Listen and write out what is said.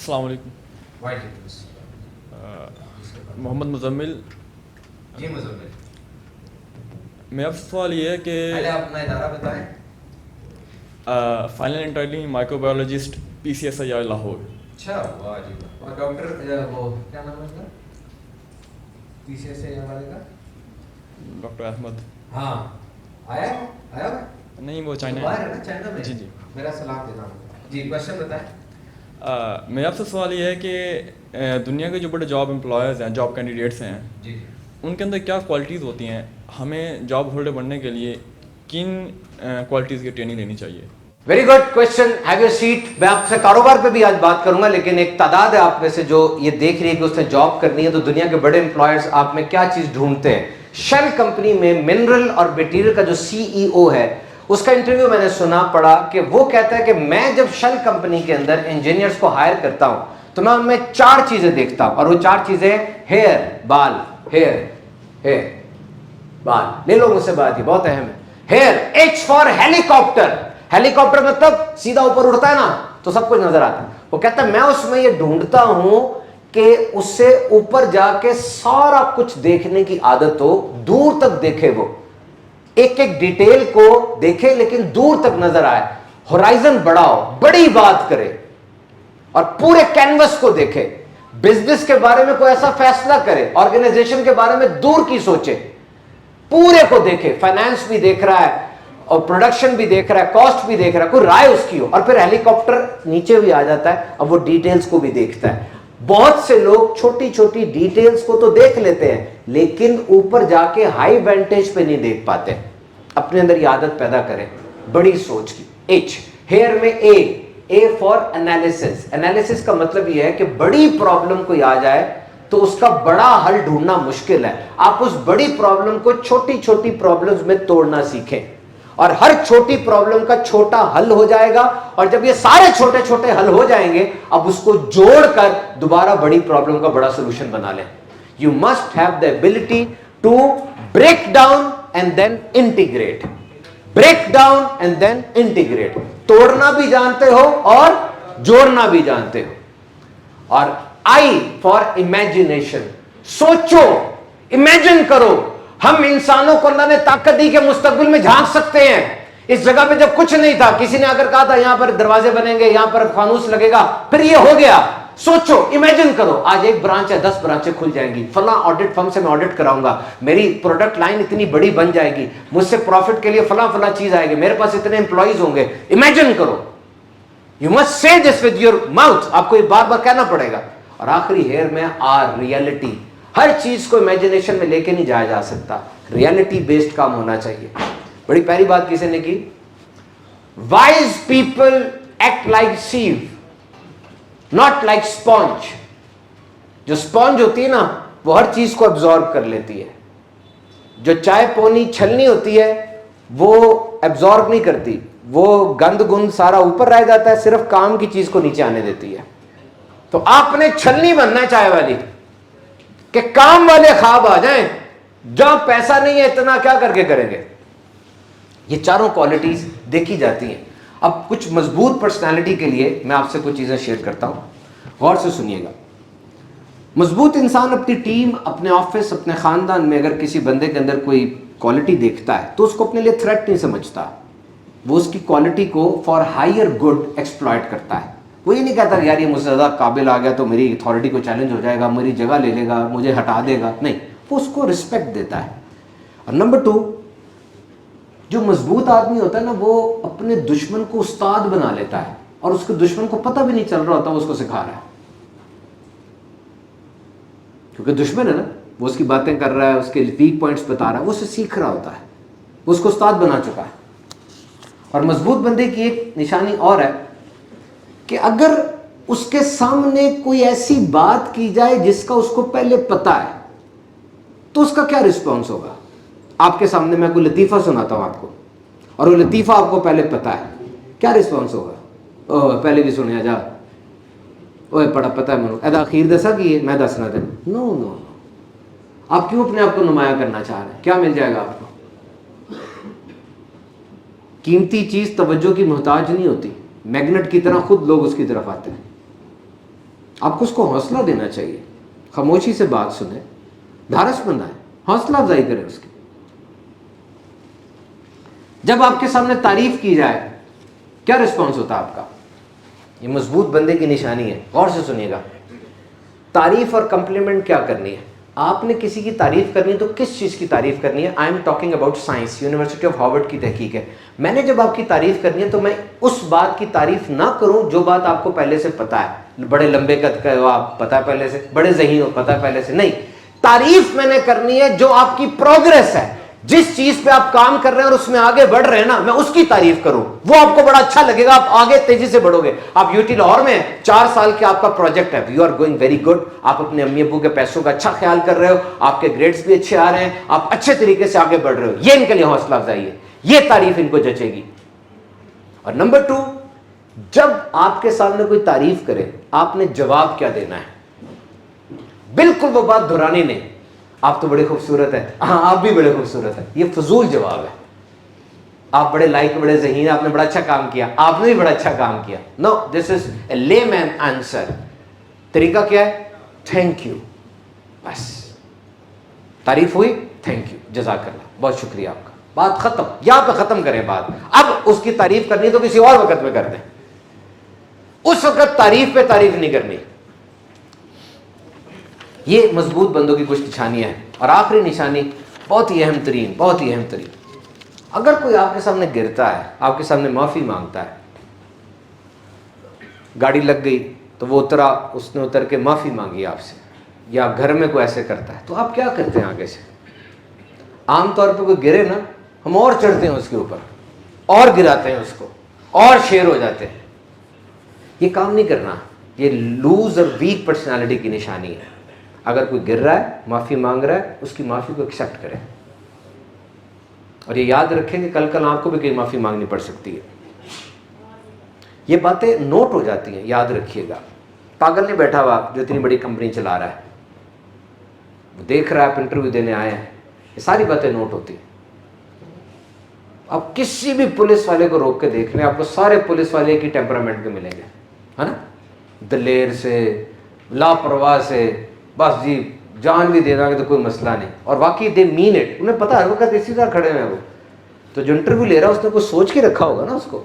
السلام علیکم. وعلیکم السلام. محمد مزمل. جی مزمل, میرا سوال یہ ہے کہ پہلے آپ اپنا ادارہ بتائیں. Final entering micro biologist PCSI Lahore. اچھا, واہ جی واہ. اور ڈاکٹر وہ کیا نام ہے اس کا PCSI والے کا؟ ڈاکٹر احمد. ہاں آیا آیا نہیں, وہ چائنا باہر ہے نا, چائنا میں. جی جی, میرا سلام دینا. جی کوشچن بتائیں. میرا آپ سے سوال یہ ہے کہ دنیا کے جو بڑے جاب امپلائرز ہیں, جاب کینڈیڈیٹس ہیں, جی جی, ان کے اندر کیا کوالٹیز ہوتی ہیں؟ ہمیں جاب ہولڈر بننے کے لیے کن کوالٹیز کی ٹریننگ لینی چاہیے؟ Very good question. Have your seat. میں آپ سے کاروبار پہ بھی آج بات کروں گا, لیکن ایک تعداد ہے آپ میں سے جو یہ دیکھ رہی ہے کہ اس نے جاب کرنی ہے, تو دنیا کے بڑے امپلائرز آپ میں کیا چیز ڈھونڈتے ہیں. شیل کمپنی میں منرل اور مٹیریل کا جو CEO ہے, اس کا انٹرویو میں نے سنا پڑا کہ وہ کہتا ہے کہ میں جب شیل کمپنی کے اندر انجینئرز کو ہائر کرتا ہوں تو میں ان میں 4 چیزیں دیکھتا ہوں, اور وہ 4 چیزیں ہیئر بال. ہیئر بال لے لو مجھ سے بات, یہ بہت اہم ہے. Here, H for helicopter. Helicopter مطلب سیدھا اوپر اڑتا ہے نا تو سب کچھ نظر آتا ہے. وہ کہتا ہے میں اس میں یہ ڈھونڈتا ہوں کہ اس سے اوپر جا کے سارا کچھ دیکھنے کی عادت ہو, دور تک دیکھے, وہ ایک ایک ڈیٹیل کو دیکھے لیکن دور تک نظر آئے, ہورائزن بڑا ہو, بڑی بات کرے اور پورے کینوس کو دیکھے. بزنس کے بارے میں کوئی ایسا فیصلہ کرے, آرگنائزیشن کے بارے میں دور کی سوچے, پورے کو دیکھے, فائنانس بھی دیکھ رہا ہے اور پروڈکشن بھی دیکھ رہا ہے, کاسٹ بھی دیکھ رہا ہے, کوئی رائے اس کی ہو. اور پھر ہیلی کاپٹر نیچے بھی آ جاتا ہے, اب وہ ڈیٹیلز کو بھی دیکھتا ہے. بہت سے لوگ چھوٹی چھوٹی ڈیٹیلز کو تو دیکھ لیتے ہیں لیکن اوپر جا کے ہائی وینٹیج پہ نہیں دیکھ پاتے. اپنے اندر یہ عادت پیدا کریں بڑی سوچ کی. H ہیئر میں A فار انالیسس. انالیسس کا مطلب یہ ہے کہ بڑی پرابلم کوئی آ جائے تو اس کا بڑا حل ڈھونڈنا مشکل ہے. آپ اس بڑی پرابلم کو چھوٹی چھوٹی پرابلمز میں توڑنا سیکھیں, اور ہر چھوٹی پرابلم کا چھوٹا حل ہو جائے گا, اور جب یہ سارے چھوٹے چھوٹے حل ہو جائیں گے اب اس کو جوڑ کر دوبارہ بڑی پرابلم کا بڑا سولوشن بنا لیں. You must have the ability to break down and then integrate. Break down and then integrate. توڑنا بھی جانتے ہو اور جوڑنا بھی جانتے ہو. اور I فار امیجنیشن. سوچو, امیجن کرو. ہم انسانوں کو اللہ نے طاقت دی کہ مستقبل میں جھانک سکتے ہیں. اس جگہ پہ جب کچھ نہیں تھا, کسی نے اگر کہا تھا یہاں پر دروازے بنیں گے, یہاں پر فانوس لگے گا, پھر یہ ہو گیا. سوچو, امیجن کرو, آج 1 برانچ ہے, 10 برانچیں کھل جائیں گی, فلاں آڈٹ فرم سے میں آڈٹ کراؤں گا, میری پروڈکٹ لائن اتنی بڑی بن جائے گی, مجھ سے پروفٹ کے لیے فلاں فلاں چیز آئے گی, میرے پاس اتنے امپلائیز ہوں گے. امیجن کرو. یو مسٹ سے دس ود یور ماؤتھ. آپ کو یہ بار بار کہنا پڑے گا. اور آخری ہیئر میں ریئلٹی. ہر چیز کو امیجنیشن میں لے کے نہیں جایا جا سکتا, ریئلٹی بیسڈ کام ہونا چاہیے. بڑی پیاری بات کسی نے کی, wise people act like save not like sponge. جو اسپونج ہوتی ہے نا وہ ہر چیز کو ابزارب کر لیتی ہے, جو چائے پونی چھلنی ہوتی ہے وہ ابزارب نہیں کرتی, وہ گند گند سارا اوپر رہ جاتا ہے, صرف کام کی چیز کو نیچے آنے دیتی ہے. تو آپ نے چھلنی بننا ہے چائے والی کہ کام والے خواب آ جائیں, جہاں پیسہ نہیں ہے اتنا کیا کر کے کریں گے. یہ چاروں کوالٹیز دیکھی جاتی ہیں. اب کچھ مضبوط پرسنالٹی کے لیے میں آپ سے کچھ چیزیں شیئر کرتا ہوں, غور سے سنیے گا. مضبوط انسان اپنی ٹیم, اپنے آفس, اپنے خاندان میں اگر کسی بندے کے اندر کوئی کوالٹی دیکھتا ہے تو اس کو اپنے لیے تھریٹ نہیں سمجھتا, وہ اس کی کوالٹی کو فار ہائر گڈ ایکسپلائٹ کرتا ہے. وہ یہ نہیں کہتا کہ یار یہ مجھ سے زیادہ قابل آ گیا تو میری اتھارٹی کو چیلنج ہو جائے گا, میری جگہ لے لے گا, مجھے ہٹا دے گا. نہیں, وہ اس کو رسپیکٹ دیتا ہے. اور نمبر 2, جو مضبوط آدمی ہوتا ہے نا وہ اپنے دشمن کو استاد بنا لیتا ہے, اور اس کے دشمن کو پتہ بھی نہیں چل رہا ہوتا وہ اس کو سکھا رہا ہے, کیونکہ دشمن ہے نا, وہ اس کی باتیں کر رہا ہے, اس کے ویک پوائنٹس بتا رہا ہے, وہ اسے سیکھ رہا ہوتا ہے, وہ اس کو استاد بنا چکا ہے. اور مضبوط بندے کی ایک نشانی اور ہے کہ اگر اس کے سامنے کوئی ایسی بات کی جائے جس کا اس کو پہلے پتا ہے تو اس کا کیا رسپانس ہوگا. آپ کے سامنے میں کوئی لطیفہ سناتا ہوں آپ کو, اور وہ لطیفہ آپ کو پہلے پتا ہے, کیا رسپانس ہوگا؟ اوہ پہلے بھی سنیا جا, اوے پڑا پتہ ہے منو ایدا اخیر دسا کہ میں دسنا دیں. نو نو نو, آپ کیوں اپنے آپ کو نمایاں کرنا چاہ رہے ہیں؟ کیا مل جائے گا آپ کو؟ قیمتی چیز توجہ کی محتاج نہیں ہوتی, میگنیٹ کی طرح خود لوگ اس کی طرف آتے ہیں. آپ کو اس کو حوصلہ دینا چاہیے, خاموشی سے بات سنیں, دھارس بنائیں, حوصلہ افزائی کریں اس کی. جب آپ کے سامنے تعریف کی جائے کیا رسپانس ہوتا ہے آپ کا؟ یہ مضبوط بندے کی نشانی ہے. غور سے سنیے گا, تعریف اور کمپلیمنٹ کیا کرنی ہے. آپ نے کسی کی تعریف کرنی ہے تو کس چیز کی تعریف کرنی ہے؟ I am talking about science, university of Harvard کی تحقیق ہے. میں نے جب آپ کی تعریف کرنی ہے تو میں اس بات کی تعریف نہ کروں جو بات آپ کو پہلے سے پتا ہے. بڑے لمبے قد کا ہو آپ, پتا ہے پہلے سے, بڑے ذہین ہو, پتا ہے پہلے سے. نہیں, تعریف میں نے کرنی ہے جو آپ کی پروگریس ہے, جس چیز پہ آپ کام کر رہے ہیں اور اس میں آگے بڑھ رہے ہیں نا, میں اس کی تعریف کروں. وہ آپ کو بڑا اچھا لگے گا, آپ آگے تیزی سے بڑھو گے. آپ یو ٹی لاہور میں 4 سال کے آپ کا پروجیکٹ ہے, you are going very good. آپ اپنے امی ابو کے پیسوں کا اچھا خیال کر رہے ہو, آپ کے گریڈز بھی اچھے آ رہے ہیں, آپ اچھے طریقے سے آگے بڑھ رہے ہو. یہ ان کے لیے حوصلہ افزائی ہے, یہ تعریف ان کو جچے گی. اور نمبر 2, جب آپ کے سامنے کوئی تعریف کرے آپ نے جواب کیا دینا ہے. بالکل وہ بات دہرانی نہیں, آپ تو بڑے خوبصورت ہیں, ہاں آپ بھی بڑے خوبصورت ہیں, یہ فضول جواب ہے. آپ بڑے لائق, بڑے ذہین, آپ نے بڑا اچھا کام کیا, آپ نے بھی بڑا اچھا کام کیا. نو, دس از اے لے مین آنسر. طریقہ کیا ہے؟ Thank you. بس تعریف ہوئی, تھینک یو, جزاک اللہ, بہت شکریہ آپ کا, بات ختم. یہاں پہ ختم کریں بات. اب اس کی تعریف کرنی تو کسی اور وقت میں کر دیں, اس وقت تعریف پہ تعریف نہیں کرنی. یہ مضبوط بندوں کی کچھ نشانیاں ہیں. اور آخری نشانی بہت ہی اہم ترین, بہت ہی اہم ترین, اگر کوئی آپ کے سامنے گرتا ہے, آپ کے سامنے معافی مانگتا ہے, گاڑی لگ گئی تو وہ اترا, اس نے اتر کے معافی مانگی آپ سے, یا گھر میں کوئی ایسے کرتا ہے, تو آپ کیا کرتے ہیں آگے سے؟ عام طور پہ کوئی گرے نا, ہم اور چڑھتے ہیں اس کے اوپر, اور گراتے ہیں اس کو, اور شیر ہو جاتے ہیں. یہ کام نہیں کرنا. یہ لوز اور ویک پرسنالٹی کی نشانی ہے. اگر کوئی گر رہا ہے, معافی مانگ رہا ہے, اس کی معافی کو ایکسیپٹ کریں. اور یہ یاد رکھیں کہ کل آپ کو بھی کہیں معافی مانگنی پڑ سکتی ہے. یہ باتیں نوٹ ہو جاتی ہیں, یاد رکھیے گا. پاگل نہیں بیٹھا ہوا جو اتنی بڑی کمپنی چلا رہا ہے, وہ دیکھ رہا ہے آپ انٹرویو دینے آئے ہیں, یہ ساری باتیں نوٹ ہوتی ہیں. آپ کسی بھی پولیس والے کو روک کے دیکھ لیں, آپ کو سارے پولیس والے کی ٹیمپرامنٹ کے ملیں گے, ہے نا. دلیر سے, لاپرواہ سے, بس جی جان بھی دے دیں گے تو کوئی مسئلہ نہیں. اور واقعی دے مین اٹ, انہیں پتا ہر وقت اسی طرح کھڑے ہوئے ہیں وہ. تو جو انٹرویو لے رہا ہے اس نے کچھ سوچ کے رکھا ہوگا نا اس کو.